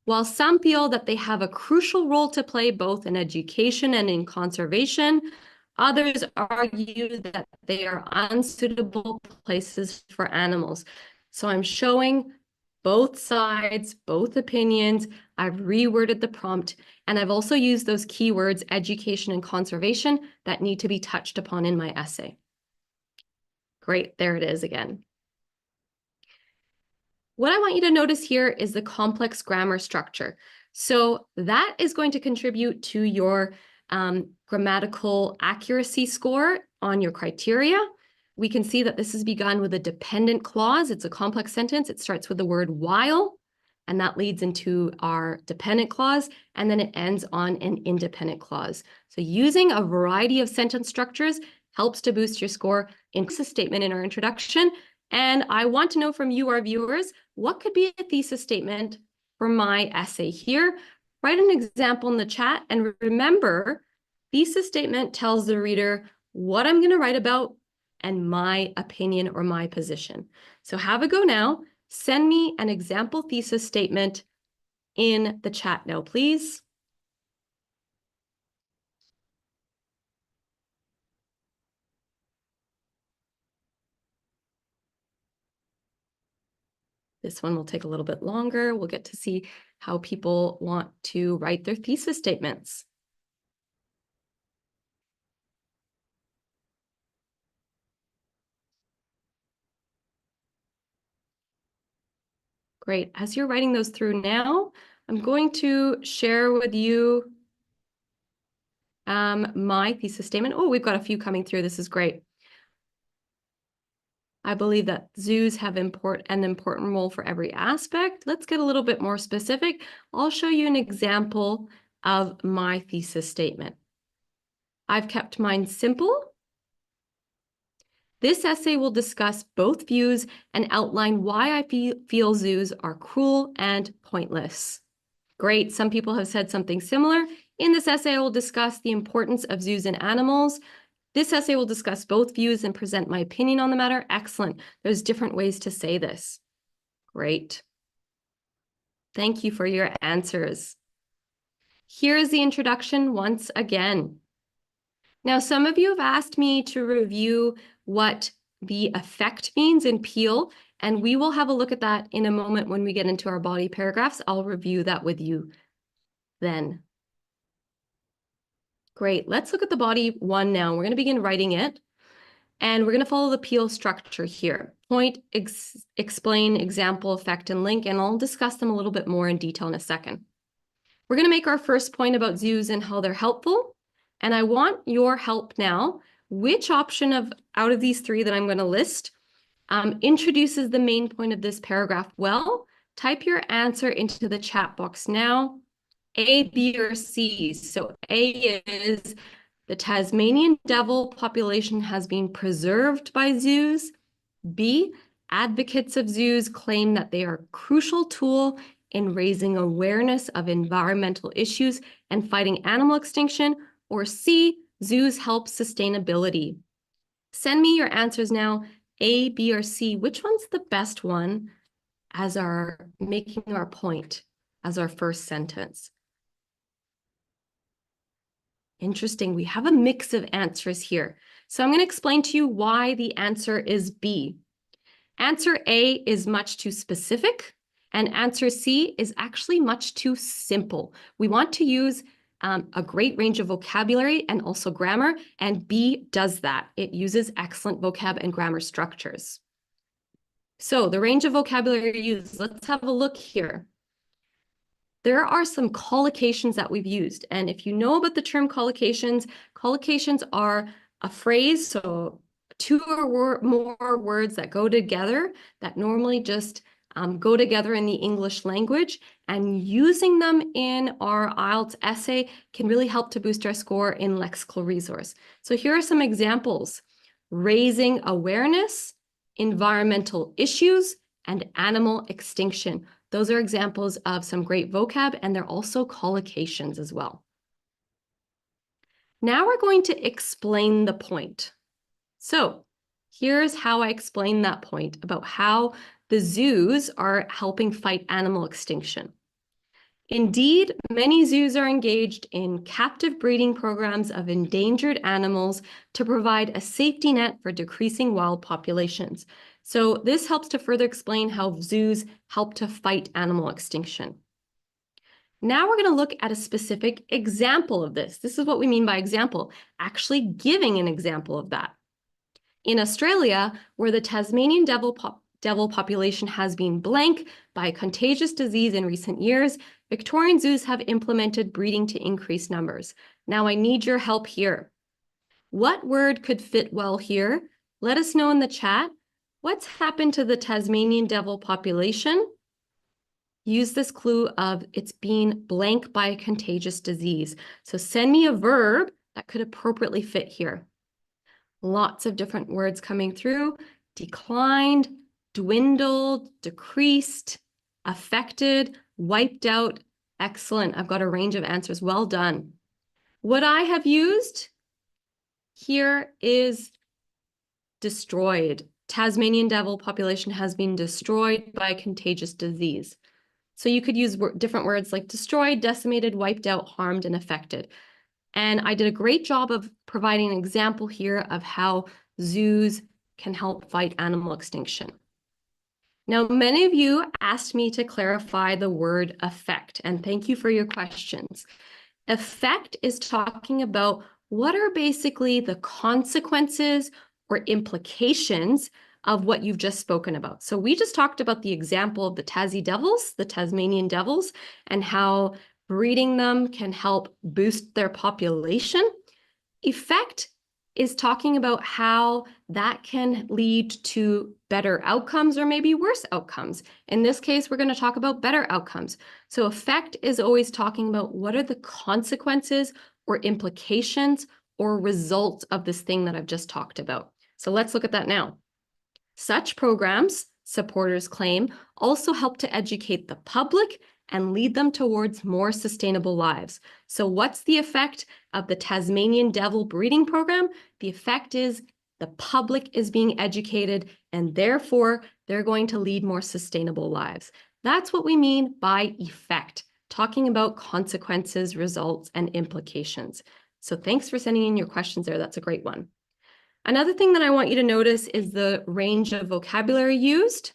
While some feel that they have a crucial role to play both in education and in conservation, others argue that they are unsuitable places for animals. So I'm showing both sides, both opinions. I've reworded the prompt, and I've also used those keywords, education and conservation, that need to be touched upon in my essay. Great, there it is again. What I want you to notice here is the complex grammar structure. So that is going to contribute to your grammatical accuracy score on your criteria. We can see that this is begun with a dependent clause. It's a complex sentence. It starts with the word while, and that leads into our dependent clause, and then it ends on an independent clause. So using a variety of sentence structures helps to boost your score. Into a statement in our introduction, and I want to know from you, our viewers, what could be a thesis statement for my essay here? Write an example in the chat, and remember, thesis statement tells the reader what I'm going to write about and my opinion or my position. So have a go now. Send me an example thesis statement in the chat now, please. This one will take a little bit longer. We'll get to see how people want to write their thesis statements. Great. As you're writing those through now, I'm going to share with you my thesis statement. Oh, we've got a few coming through. This is great. I believe that zoos have an important role for every aspect. Let's get a little bit more specific. I'll show you an example of my thesis statement. I've kept mine simple. This essay will discuss both views and outline why I feel zoos are cruel and pointless. Great, some people have said something similar. In this essay, I will discuss the importance of zoos and animals. This essay will discuss both views and present my opinion on the matter. Excellent. There's different ways to say this. Great. Thank you for your answers. Here is the introduction once again. Now, some of you have asked me to review what the effect means in Peel, and we will have a look at that in a moment when we get into our body paragraphs. I'll review that with you then. Great, let's look at the body one now. We're going to begin writing it, and we're going to follow the Peel structure here. Point, explain, example, effect, and link, and I'll discuss them a little bit more in detail in a second. We're going to make our first point about zoos and how they're helpful, and I want your help now. Which option out of these three that I'm going to list introduces the main point of this paragraph well? Type your answer into the chat box now. A, B, or C. So A is the Tasmanian devil population has been preserved by zoos. B, advocates of zoos claim that they are a crucial tool in raising awareness of environmental issues and fighting animal extinction. Or C, zoos help sustainability. Send me your answers now, A, B, or C. Which one's the best one as our making our point as our first sentence? Interesting, we have a mix of answers here. So I'm going to explain to you why the answer is B. Answer A is much too specific, and answer C is actually much too simple. We want to use a great range of vocabulary and also grammar, and B does that. It uses excellent vocab and grammar structures. So the range of vocabulary used, let's have a look here. There are some collocations that we've used, and if you know about the term collocations, collocations are a phrase, so two or more words that go together that normally just go together in the English language, and using them in our IELTS essay can really help to boost our score in lexical resource. So here are some examples: raising awareness, environmental issues, and animal extinction. Those are examples of some great vocab, and they're also collocations as well. Now we're going to explain the point. So here's how I explain that point about how the zoos are helping fight animal extinction. Indeed, many zoos are engaged in captive breeding programs of endangered animals to provide a safety net for decreasing wild populations. So this helps to further explain how zoos help to fight animal extinction. Now we're going to look at a specific example of this. This is what we mean by example, actually giving an example of that. In Australia, where the Tasmanian devil devil population has been blank by a contagious disease in recent years. Victorian zoos have implemented breeding to increase numbers. Now I need your help here. What word could fit well here? Let us know in the chat. What's happened to the Tasmanian devil population? Use this clue of it's being blank by a contagious disease. So send me a verb that could appropriately fit here. Lots of different words coming through. Declined, dwindled, decreased, affected, wiped out. Excellent. I've got a range of answers. Well done. What I have used here is destroyed. Tasmanian devil population has been destroyed by a contagious disease. So you could use different words like destroyed, decimated, wiped out, harmed, and affected. And I did a great job of providing an example here of how zoos can help fight animal extinction. Now, many of you asked me to clarify the word affect, and thank you for your questions. Effect is talking about what are basically the consequences or implications of what you've just spoken about. So we just talked about the example of the Tassie devils, the Tasmanian devils, and how breeding them can help boost their population. Effect is talking about how that can lead to better outcomes or maybe worse outcomes. In this case, we're going to talk about better outcomes. So effect is always talking about what are the consequences or implications or results of this thing that I've just talked about. So let's look at that now. Such programs, supporters claim, also help to educate the public and lead them towards more sustainable lives. So what's the effect of the Tasmanian devil breeding program? The effect is the public is being educated and therefore they're going to lead more sustainable lives. That's what we mean by effect, talking about consequences, results, and implications. So thanks for sending in your questions there. That's a great one. Another thing that I want you to notice is the range of vocabulary used.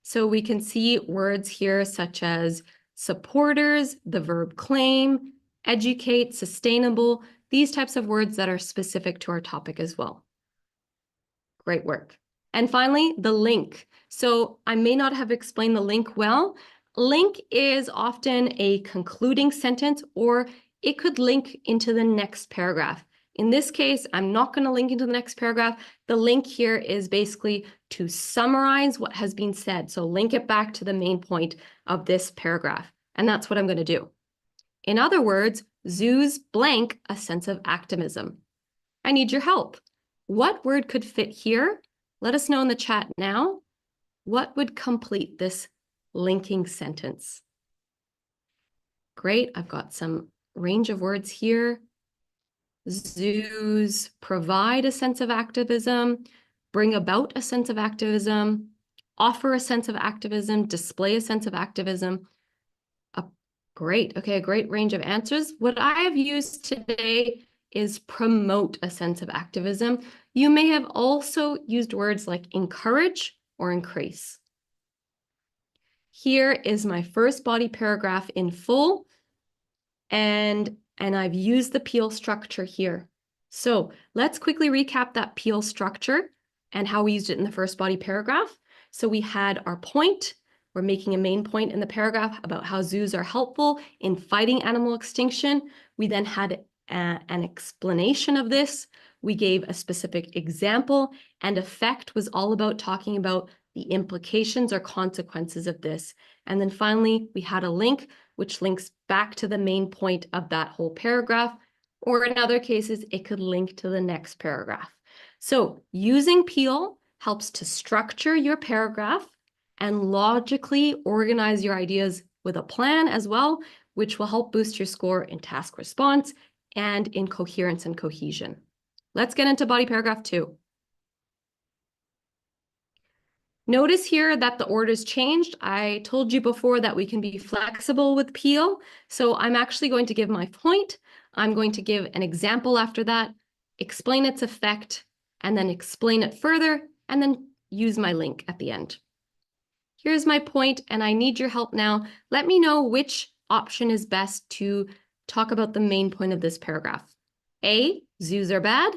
So we can see words here such as supporters, the verb claim, educate, sustainable, these types of words that are specific to our topic as well. Great work. And finally, the link. So I may not have explained the link well. Link is often a concluding sentence, or it could link into the next paragraph. In this case, I'm not going to link into the next paragraph. The link here is basically to summarize what has been said. So link it back to the main point of this paragraph. And that's what I'm going to do. In other words, zoos blank a sense of activism. I need your help. What word could fit here? Let us know in the chat now. What would complete this linking sentence? Great. I've got some range of words here. Zoos provide a sense of activism, bring about a sense of activism, offer a sense of activism, display a sense of activism. Great. Okay, a great range of answers. What I have used today is promote a sense of activism. You may have also used words like encourage or increase. Here is my first body paragraph in full, and I've used the peel structure here. So let's quickly recap that peel structure and how we used it in the first body paragraph. So we had our point. We're making a main point in the paragraph about how zoos are helpful in fighting animal extinction. We then had an explanation of this. We gave a specific example, and effect was all about talking about the implications or consequences of this. And then finally, we had a link, which links back to the main point of that whole paragraph, or in other cases, it could link to the next paragraph. So using peel helps to structure your paragraph and logically organize your ideas with a plan as well, which will help boost your score in task response and in coherence and cohesion. Let's get into body paragraph 2. Notice here that the order's changed. I told you before that we can be flexible with peel. So I'm actually going to give my point. I'm going to give an example after that, explain its effect, and then explain it further, and then use my link at the end. Here's my point, and I need your help now. Let me know which option is best to talk about the main point of this paragraph. A, zoos are bad.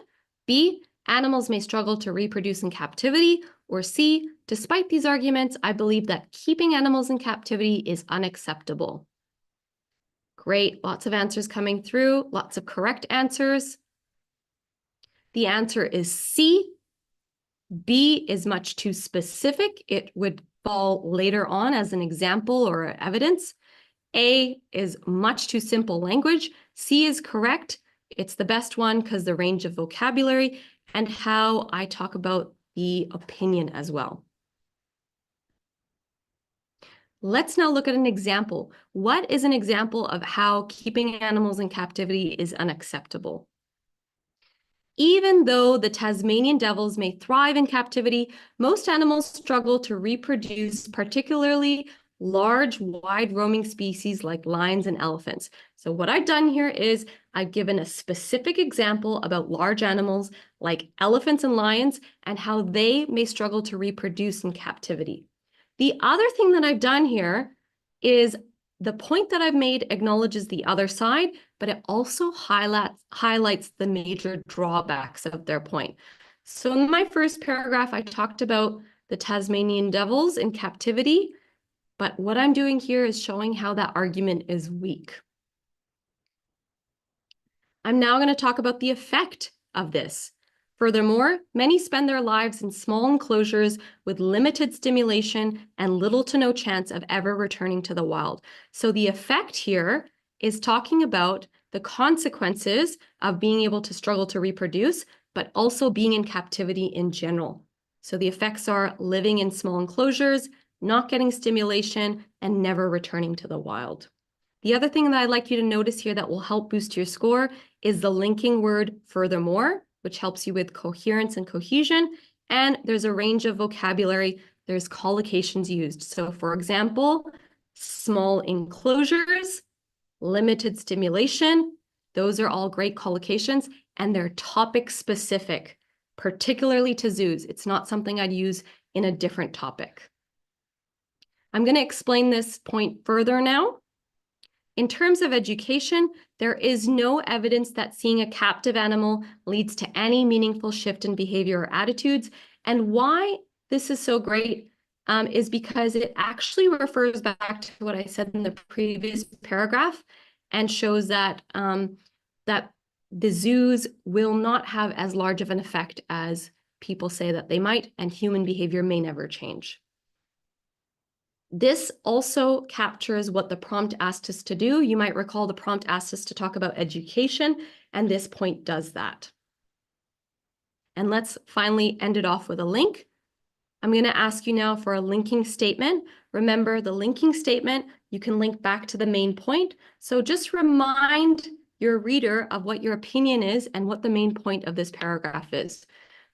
B, animals may struggle to reproduce in captivity. Or C, Despite these arguments, I believe that keeping animals in captivity is unacceptable. Great, lots of answers coming through, lots of correct answers. The answer is C. B is much too specific. It would fall later on as an example or evidence. A is much too simple language. C is correct. It's the best one because the range of vocabulary and how I talk about the opinion as well. Let's now look at an example. What is an example of how keeping animals in captivity is unacceptable? Even though the Tasmanian devils may thrive in captivity, most animals struggle to reproduce, particularly large, wide-roaming species like lions and elephants. So what I've done here is I've given a specific example about large animals like elephants and lions and how they may struggle to reproduce in captivity. The other thing that I've done here is the point that I've made acknowledges the other side, but it also highlights the major drawbacks of their point. So in my first paragraph, I talked about the Tasmanian devils in captivity, but what I'm doing here is showing how that argument is weak. I'm now going to talk about the effect of this. Furthermore, many spend their lives in small enclosures with limited stimulation and little to no chance of ever returning to the wild. So the effect here is talking about the consequences of being able to struggle to reproduce, but also being in captivity in general. So the effects are living in small enclosures, not getting stimulation, and never returning to the wild. The other thing that I'd like you to notice here that will help boost your score is the linking word furthermore, which helps you with coherence and cohesion. And there's a range of vocabulary. There's collocations used. So for example, small enclosures, limited stimulation, those are all great collocations and they're topic specific, particularly to zoos. It's not something I'd use in a different topic. I'm going to explain this point further now. In terms of education, there is no evidence that seeing a captive animal leads to any meaningful shift in behavior or attitudes. And why this is so great is because it actually refers back to what I said in the previous paragraph and shows that, that the zoos will not have as large of an effect as people say that they might, and human behavior may never change. This also captures what the prompt asked us to do. You might recall the prompt asked us to talk about education, and this point does that. And let's finally end it off with a link. I'm going to ask you now for a linking statement. Remember, the linking statement, you can link back to the main point. So just remind your reader of what your opinion is and what the main point of this paragraph is.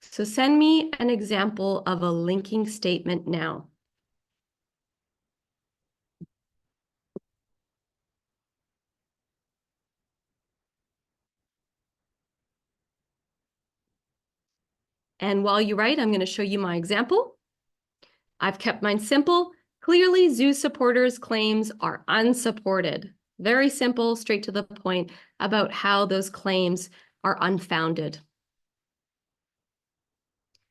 So send me an example of a linking statement now. And while you write, I'm going to show you my example. I've kept mine simple. Clearly, zoo supporters' claims are unsupported. Very simple, straight to the point about how those claims are unfounded.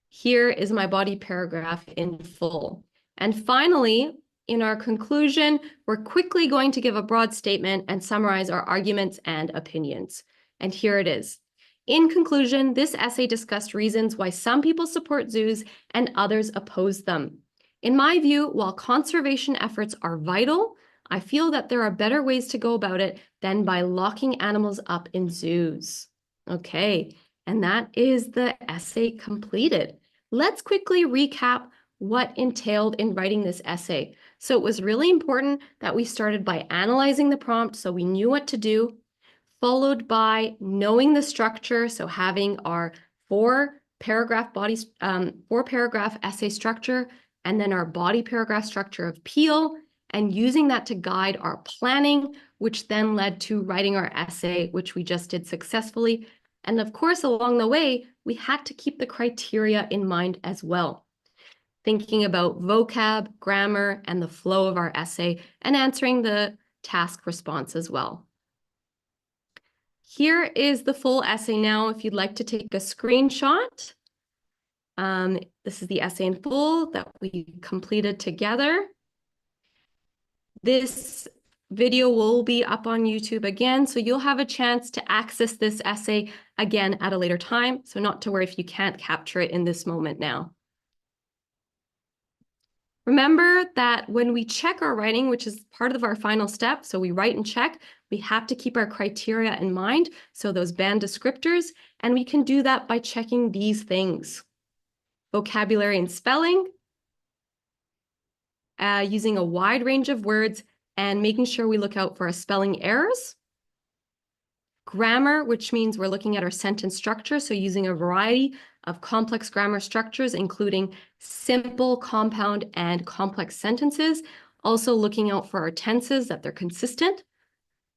Here is my body paragraph in full. And finally, in our conclusion, we're quickly going to give a broad statement and summarize our arguments and opinions. And here it is. In conclusion, this essay discussed reasons why some people support zoos and others oppose them. In my view, while conservation efforts are vital, I feel that there are better ways to go about it than by locking animals up in zoos. Okay, and that is the essay completed. Let's quickly recap what entailed in writing this essay. So it was really important that we started by analyzing the prompt so we knew what to do, followed by knowing the structure, so having our four paragraph essay structure, and then our body paragraph structure of Peel, and using that to guide our planning, which then led to writing our essay, which we just did successfully. And of course, along the way, we had to keep the criteria in mind as well, thinking about vocab, grammar, and the flow of our essay, and answering the task response as well. Here is the full essay now if you'd like to take a screenshot. This is the essay in full that we completed together. This video will be up on YouTube again, so you'll have a chance to access this essay again at a later time. So not to worry if you can't capture it in this moment now. Remember that when we check our writing, which is part of our final step, so we write and check, we have to keep our criteria in mind, so those band descriptors, and we can do that by checking these things. Vocabulary and spelling, using a wide range of words, and making sure we look out for our spelling errors. Grammar, which means we're looking at our sentence structure, so using a variety of complex grammar structures, including simple, compound, and complex sentences. Also looking out for our tenses, that they're consistent.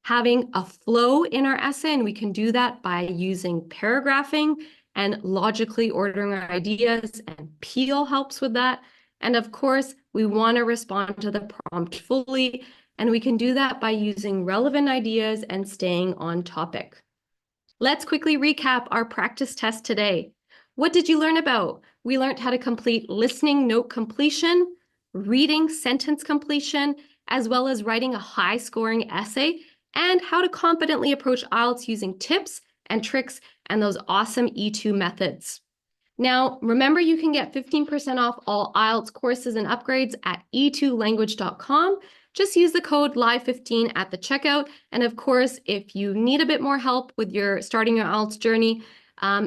Having a flow in our essay, and we can do that by using paragraphing and logically ordering our ideas, and Peel helps with that. And of course, we want to respond to the prompt fully, and we can do that by using relevant ideas and staying on topic. Let's quickly recap our practice test today. What did you learn about? We learned how to complete listening note completion, reading sentence completion, as well as writing a high-scoring essay, and how to confidently approach IELTS using tips and tricks and those awesome E2 methods. Now, remember, you can get 15% off all IELTS courses and upgrades at e2language.com. Just use the code LIVE15 at the checkout. And of course, if you need a bit more help with starting your IELTS journey,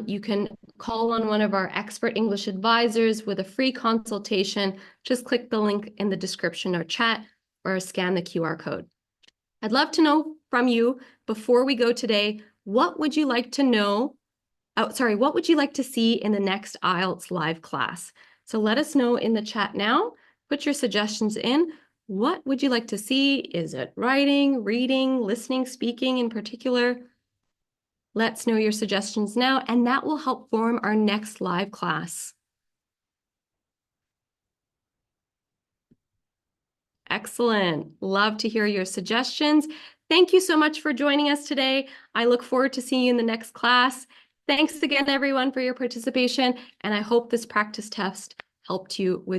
you can call on one of our expert English advisors with a free consultation. Just click the link in the description or chat, or scan the QR code. I'd love to know from you, before we go today, what would you like to know? What would you like to see in the next IELTS live class? So let us know in the chat now. Put your suggestions in. What would you like to see? Is it writing, reading, listening, speaking in particular? Let's know your suggestions now, and that will help form our next live class. Excellent. Love to hear your suggestions. Thank you so much for joining us today. I look forward to seeing you in the next class. Thanks again, everyone, for your participation, and I hope this practice test helped you with